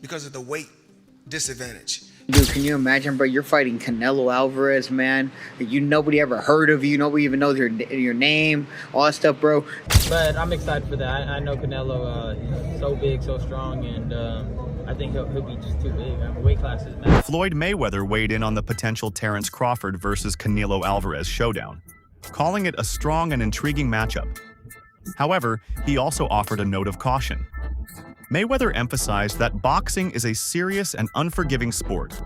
because of the weight disadvantage. Dude, can you imagine, bro? You're fighting Canelo Alvarez, man. Nobody ever heard of you. Nobody even knows your name, all that stuff, bro. But I'm excited for that. I know Canelo is so big, so strong, and I think he'll be just too big. Weight classes matter. Floyd Mayweather weighed in on the potential Terence Crawford versus Canelo Alvarez showdown, calling it a strong and intriguing matchup. However, he also offered a note of caution. Mayweather emphasized that boxing is a serious and unforgiving sport,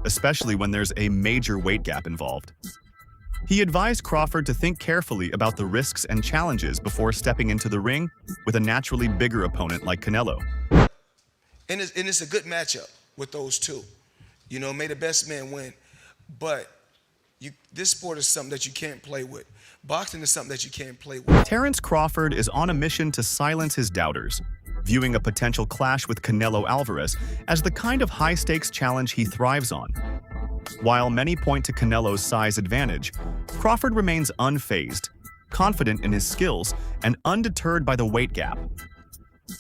especially when there's a major weight gap involved. He advised Crawford to think carefully about the risks and challenges before stepping into the ring with a naturally bigger opponent like Canelo. And it's a good matchup with those two. You know, may the best man win. But this sport is something that you can't play with. Boxing is something that you can't play with. Terence Crawford is on a mission to silence his doubters, viewing a potential clash with Canelo Alvarez as the kind of high-stakes challenge he thrives on. While many point to Canelo's size advantage, Crawford remains unfazed, confident in his skills, and undeterred by the weight gap.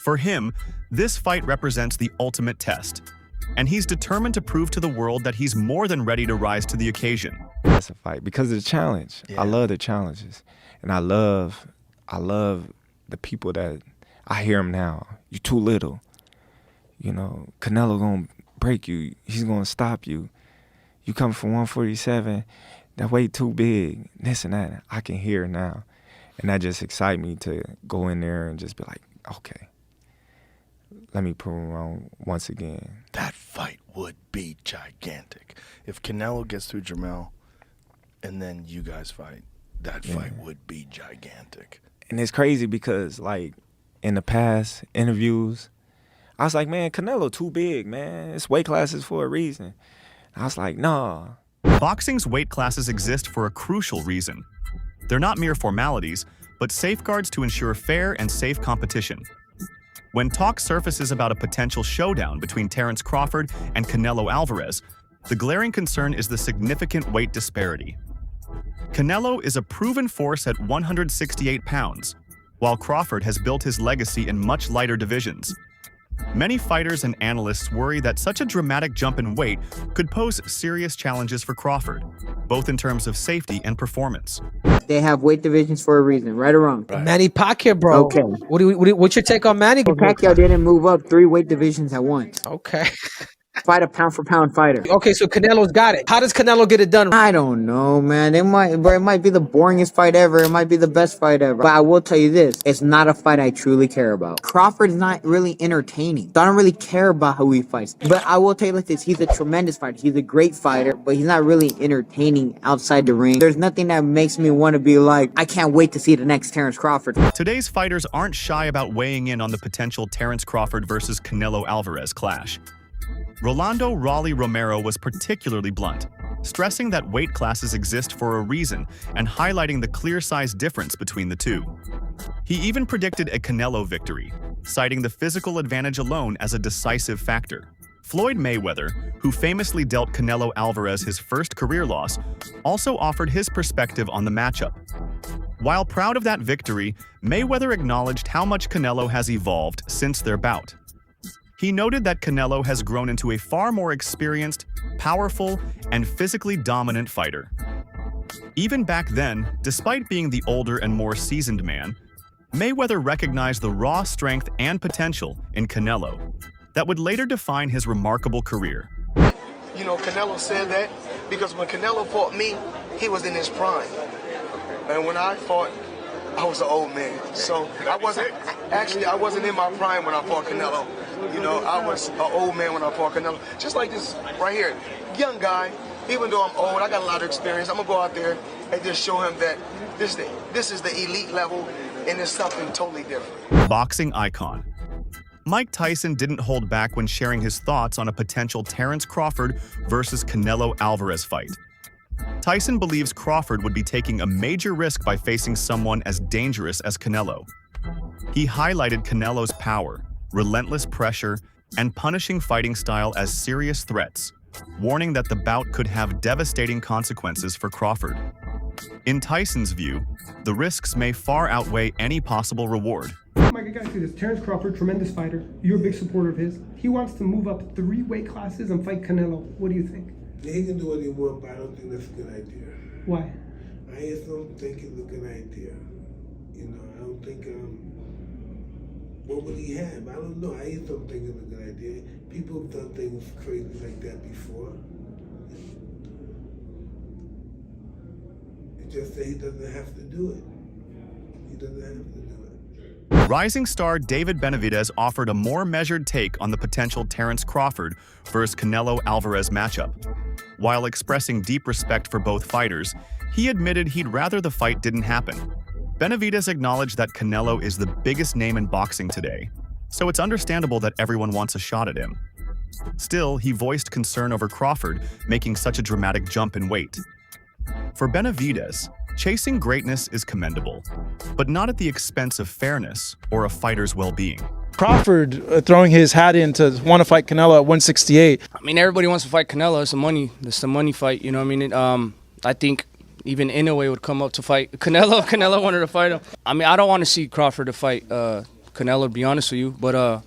For him, this fight represents the ultimate test, and he's determined to prove to the world that he's more than ready to rise to the occasion. That's a fight because of the challenge. Yeah. I love the challenges, and I love the people that I hear them now. You too little. You know, Canelo gonna break you. He's gonna stop you. You come from 147, that weight too big. This and that. I can hear now, and that just excites me to go in there and just be like, okay, let me prove him wrong once again. That fight would be gigantic. If Canelo gets through Jamel and then you guys fight, that fight would be gigantic. And it's crazy because, like, in the past interviews, I was like, man, Canelo too big, man. It's weight classes for a reason. I was like, nah. Boxing's weight classes exist for a crucial reason. They're not mere formalities, but safeguards to ensure fair and safe competition. When talk surfaces about a potential showdown between Terence Crawford and Canelo Alvarez, the glaring concern is the significant weight disparity. Canelo is a proven force at 168 pounds, while Crawford has built his legacy in much lighter divisions. Many fighters and analysts worry that such a dramatic jump in weight could pose serious challenges for Crawford, both in terms of safety and performance. They have weight divisions for a reason, right or wrong? Right. Manny Pacquiao, bro. Okay. What's your take on Manny? Pacquiao didn't move up 3 weight divisions at once. Okay. Fight a pound-for-pound fighter. Okay, so Canelo's got it. How does Canelo get it done? I don't know, man. It might be the boringest fight ever. It might be the best fight ever. But I will tell you this. It's not a fight I truly care about. Crawford's not really entertaining. So I don't really care about who he fights. But I will tell you like this. He's a tremendous fighter. He's a great fighter. But he's not really entertaining outside the ring. There's nothing that makes me want to be like, I can't wait to see the next Terence Crawford. Today's fighters aren't shy about weighing in on the potential Terence Crawford versus Canelo Alvarez clash. Rolando Raleigh Romero was particularly blunt, stressing that weight classes exist for a reason and highlighting the clear size difference between the two. He even predicted a Canelo victory, citing the physical advantage alone as a decisive factor. Floyd Mayweather, who famously dealt Canelo Alvarez his first career loss, also offered his perspective on the matchup. While proud of that victory, Mayweather acknowledged how much Canelo has evolved since their bout. He noted that Canelo has grown into a far more experienced, powerful, and physically dominant fighter. Even back then, despite being the older and more seasoned man, Mayweather recognized the raw strength and potential in Canelo that would later define his remarkable career. You know, Canelo said that because when Canelo fought me, he was in his prime. And when I fought, I was an old man. So I wasn't in my prime when I fought Canelo. You know, I was an old man when I fought Canelo. Just like this right here, young guy, even though I'm old, I got a lot of experience. I'm gonna go out there and just show him that this is the elite level and it's something totally different. Boxing icon. Mike Tyson didn't hold back when sharing his thoughts on a potential Terence Crawford versus Canelo Alvarez fight. Tyson believes Crawford would be taking a major risk by facing someone as dangerous as Canelo. He highlighted Canelo's power, relentless pressure, and punishing fighting style as serious threats, warning that the bout could have devastating consequences for Crawford. In Tyson's view, the risks may far outweigh any possible reward. Mike, I gotta say this. Terence Crawford, tremendous fighter. You're a big supporter of his. He wants to move up 3 weight classes and fight Canelo. What do you think? Yeah, he can do what he wants, but I don't think that's a good idea. Why? I just don't think it's a good idea. You know, I don't think, what would he have? I don't know. I just don't think it's a good idea. People have done things crazy like that before. It's just that he doesn't have to do it. He doesn't have to do it. Rising star David Benavidez offered a more measured take on the potential Terence Crawford versus Canelo Alvarez matchup. While expressing deep respect for both fighters, he admitted he'd rather the fight didn't happen. Benavidez acknowledged that Canelo is the biggest name in boxing today, so it's understandable that everyone wants a shot at him. Still, he voiced concern over Crawford making such a dramatic jump in weight. For Benavidez, chasing greatness is commendable, but not at the expense of fairness or a fighter's well-being. Crawford throwing his hat in to want to fight Canelo at 168. I mean, everybody wants to fight Canelo. It's the money fight. You know what I mean? I think even Inoue would come up to fight Canelo. Canelo wanted to fight him. I mean, I don't want to see Crawford to fight Canelo, to be honest with you. But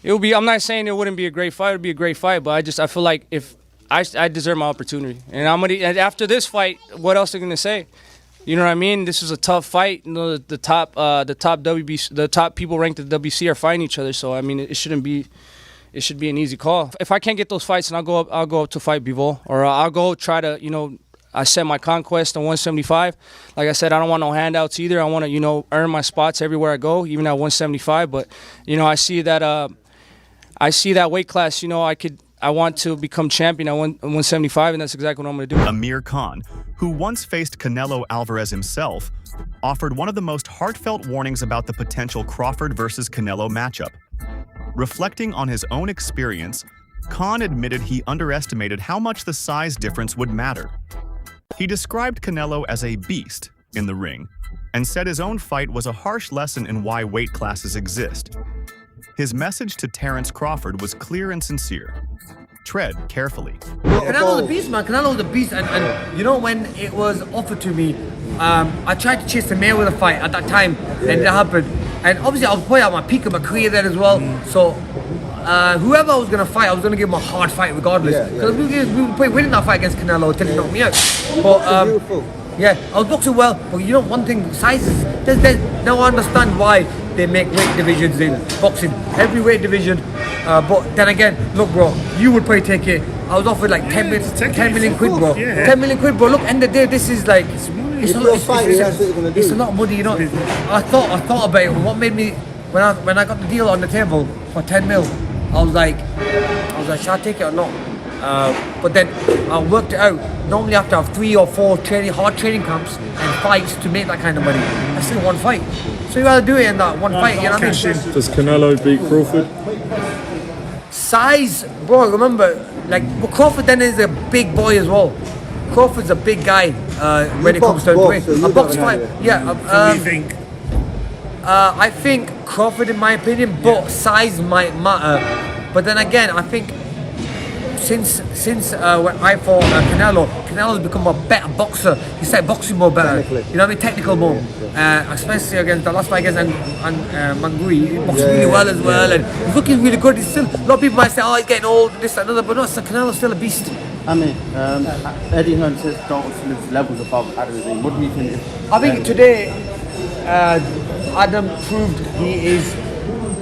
it would be. I'm not saying it wouldn't be a great fight. It would be a great fight. But I feel like if I deserve my opportunity, and and after this fight, what else are they gonna say? You know what I mean? This is a tough fight. You know, the top WBC, the top people ranked at the WBC are fighting each other. So I mean, it should be an easy call. If I can't get those fights, then I'll go up to fight Bivol, or I'll go try to I set my conquest on 175. Like I said, I don't want no handouts either. I want to earn my spots everywhere I go, even at 175. But I see that weight class. I want to become champion at 175, and that's exactly what I'm going to do. Amir Khan, who once faced Canelo Alvarez himself, offered one of the most heartfelt warnings about the potential Crawford versus Canelo matchup. Reflecting on his own experience, Khan admitted he underestimated how much the size difference would matter. He described Canelo as a beast in the ring, and said his own fight was a harsh lesson in why weight classes exist. His message to Terence Crawford was clear and sincere. Tread carefully. Canelo's a beast, man. Canelo's a beast, and when it was offered to me, I tried to chase the Mayweather fight at that time, and it happened. And obviously, I was probably at my peak of my career there as well. So, whoever I was gonna fight, I was gonna give him a hard fight regardless. Because we were probably winning that fight against Canelo until he knocked me out. But yeah, I was boxing well. But one thing, sizes. Now I understand why they make weight divisions in boxing. Every weight division. But then again, look, bro, you would probably take it. I was offered like 10 million quid, bro. 10 million quid, bro. Look, end of the day, this is like it's a lot of money, I thought about it. What made me when I got the deal on the table for 10 mil, I was like, should I take it or not? But then I worked it out. Normally, I have to have 3 or 4 hard training camps and fights to make that kind of money. I still one fight, so you rather do it in that one fight. You know what I mean? Does Canelo beat Crawford? Size, bro. Remember, Crawford then is a big boy as well. Crawford's a big guy when it comes to weight. A box fight, yeah. What do you think? I think Crawford, in my opinion, but size might matter. But then again, I think since when I fought Canelo's become a better boxer. He started boxing more better. You know what I mean? Technical more. Especially against the last fight against Mangui. He boxed really well as well, and he's looking really good. He's still, a lot of people might say, oh, he's getting old, this, that, another, but no, Canelo's still a beast. I mean, Eddie Hearn says don't live levels above Adam. What do you think? I think today, Adam proved he is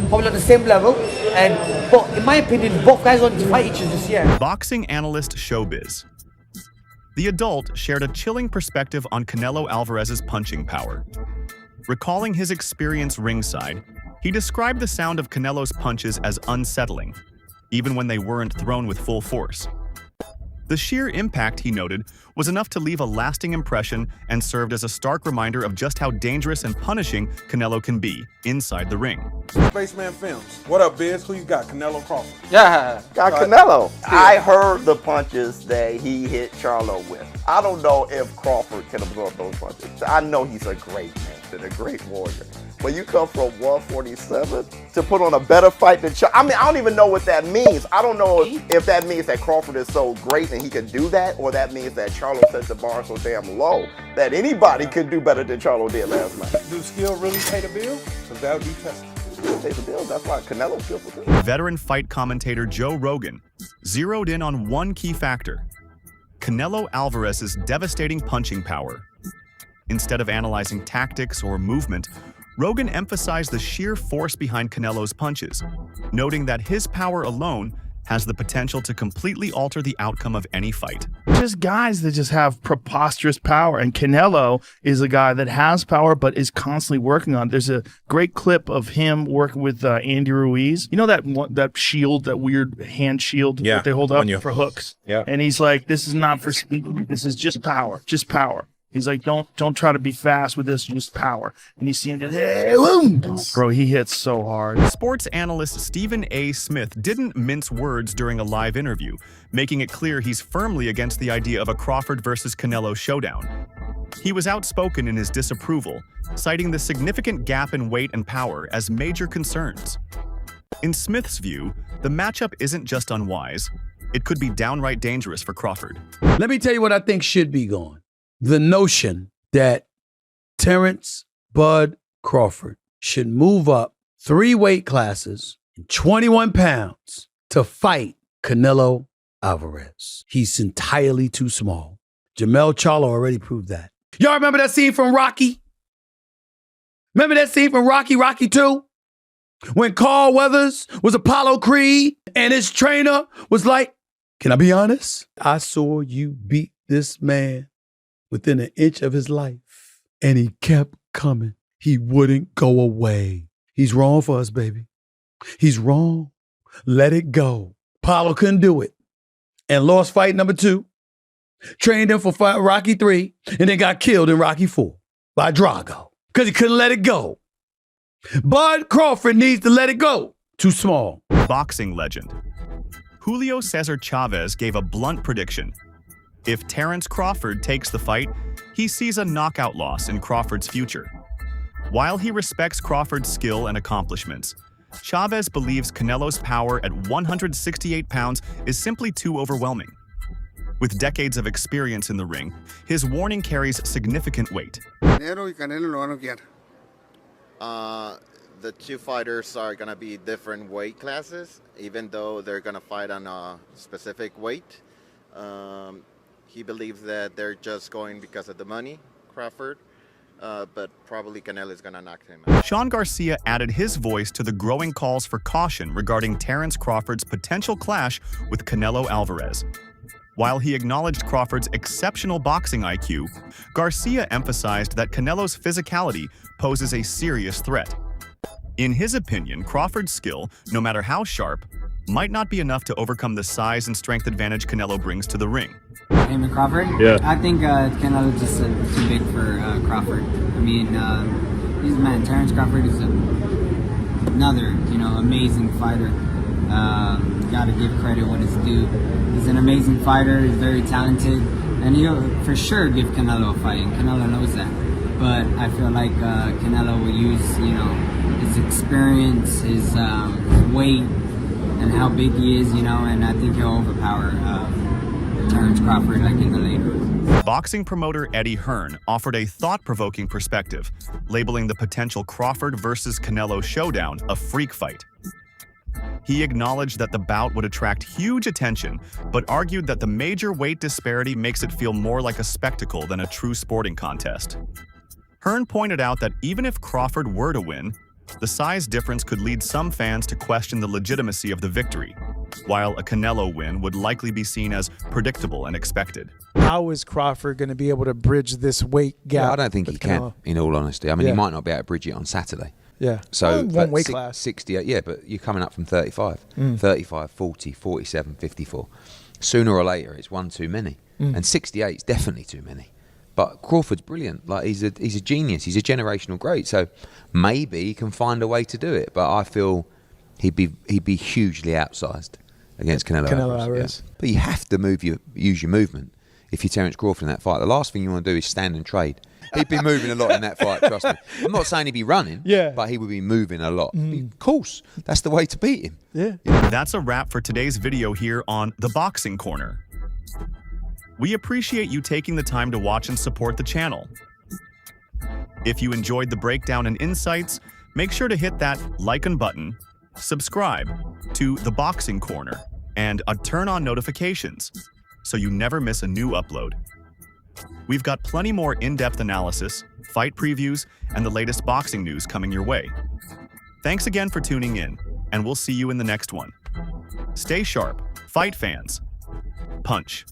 probably at the same level, but in my opinion, both guys want to fight each other this year. Boxing analyst Showbiz. The adult shared a chilling perspective on Canelo Alvarez's punching power. Recalling his experience ringside, he described the sound of Canelo's punches as unsettling, even when they weren't thrown with full force. The sheer impact, he noted, was enough to leave a lasting impression and served as a stark reminder of just how dangerous and punishing Canelo can be inside the ring. Spaceman Films. What up, Biz? Who you got? Canelo Crawford? Yeah, got Canelo. I heard the punches that he hit Charlo with. I don't know if Crawford can absorb those punches. I know he's a great man and a great warrior. when you come from 147 to put on a better fight than Charlo. I mean, I don't even know what that means. I don't know if that means that Crawford is so great and he can do that, or that means that Charlo set the bar so damn low that anybody could do better than Charlo did last night. Do skill really pay the bill? Because that would be tested. Skill pays the bill. That's why Canelo feels so good. Veteran fight commentator Joe Rogan zeroed in on one key factor: Canelo Alvarez's devastating punching power. Instead of analyzing tactics or movement, Rogan emphasized the sheer force behind Canelo's punches, noting that his power alone has the potential to completely alter the outcome of any fight. Just guys that just have preposterous power, and Canelo is a guy that has power but is constantly working on it. There's a great clip of him working with Andy Ruiz. You know that shield, that weird hand shield that they hold up for hooks? Yeah. And he's like, this is not for speed. This is just power. Just power. He's like, don't try to be fast with this, just power. And you see him just, hey, boom. Bro, he hits so hard. Sports analyst Stephen A. Smith didn't mince words during a live interview, making it clear he's firmly against the idea of a Crawford versus Canelo showdown. He was outspoken in his disapproval, citing the significant gap in weight and power as major concerns. In Smith's view, the matchup isn't just unwise, it could be downright dangerous for Crawford. Let me tell you what I think should be going. The notion that Terence Bud Crawford should move up 3 weight classes, 21 pounds, to fight Canelo Alvarez. He's entirely too small. Jermell Charlo already proved that. Y'all remember that scene from Rocky? Remember that scene from Rocky 2? When Carl Weathers was Apollo Creed and his trainer was like, can I be honest? I saw you beat this man within an inch of his life, and he kept coming. He wouldn't go away. He's wrong for us, baby. He's wrong. Let it go. Apollo couldn't do it and lost fight number 2, trained him for Rocky 3, and then got killed in Rocky 4 by Drago because he couldn't let it go. Bud Crawford needs to let it go. Too small. Boxing legend Julio Cesar Chavez gave a blunt prediction. If Terence Crawford takes the fight, he sees a knockout loss in Crawford's future. While he respects Crawford's skill and accomplishments, Chavez believes Canelo's power at 168 pounds is simply too overwhelming. With decades of experience in the ring, his warning carries significant weight. The 2 fighters are going to be different weight classes, even though they're going to fight on a specific weight. He believes that they're just going because of the money, Crawford, but probably Canelo is going to knock him out. Sean Garcia added his voice to the growing calls for caution regarding Terence Crawford's potential clash with Canelo Alvarez. While he acknowledged Crawford's exceptional boxing IQ, Garcia emphasized that Canelo's physicality poses a serious threat. In his opinion, Crawford's skill, no matter how sharp, might not be enough to overcome the size and strength advantage Canelo brings to the ring. Damon Crawford? Yeah. I think Canelo's just too big for Crawford. I mean, Terence Crawford is another, amazing fighter. Got to give credit what is due. He's an amazing fighter. He's very talented, and he'll for sure give Canelo a fight. And Canelo knows that. But I feel like Canelo will use, his experience, his weight, and how big he is, and I think he'll overpower Terence Crawford like in the later. Boxing promoter Eddie Hearn offered a thought-provoking perspective, labeling the potential Crawford versus Canelo showdown a freak fight. He acknowledged that the bout would attract huge attention, but argued that the major weight disparity makes it feel more like a spectacle than a true sporting contest. Hearn pointed out that even if Crawford were to win, the size difference could lead some fans to question the legitimacy of the victory, while a Canelo win would likely be seen as predictable and expected. How is Crawford going to be able to bridge this weight gap? Yeah, I don't think he can, in all honesty. I mean, he might not be able to bridge it on Saturday. Yeah. So one weight class. 68, yeah, but you're coming up from 35. 35, 40, 47, 54. Sooner or later, it's one too many. And 68 is definitely too many. But Crawford's brilliant. Like he's a genius. He's a generational great. So maybe he can find a way to do it. But I feel he'd be hugely outsized against Canelo Alvarez. Yeah. But you have to use your movement if you're Terence Crawford in that fight. The last thing you want to do is stand and trade. He'd be moving a lot in that fight, trust me. I'm not saying he'd be running, but he would be moving a lot. Of course, that's the way to beat him. Yeah. That's a wrap for today's video here on The Boxing Corner. We appreciate you taking the time to watch and support the channel. If you enjoyed the breakdown and insights, make sure to hit that like button, subscribe to The Boxing Corner, and turn on notifications so you never miss a new upload. We've got plenty more in-depth analysis, fight previews, and the latest boxing news coming your way. Thanks again for tuning in, and we'll see you in the next one. Stay sharp, fight fans. Punch.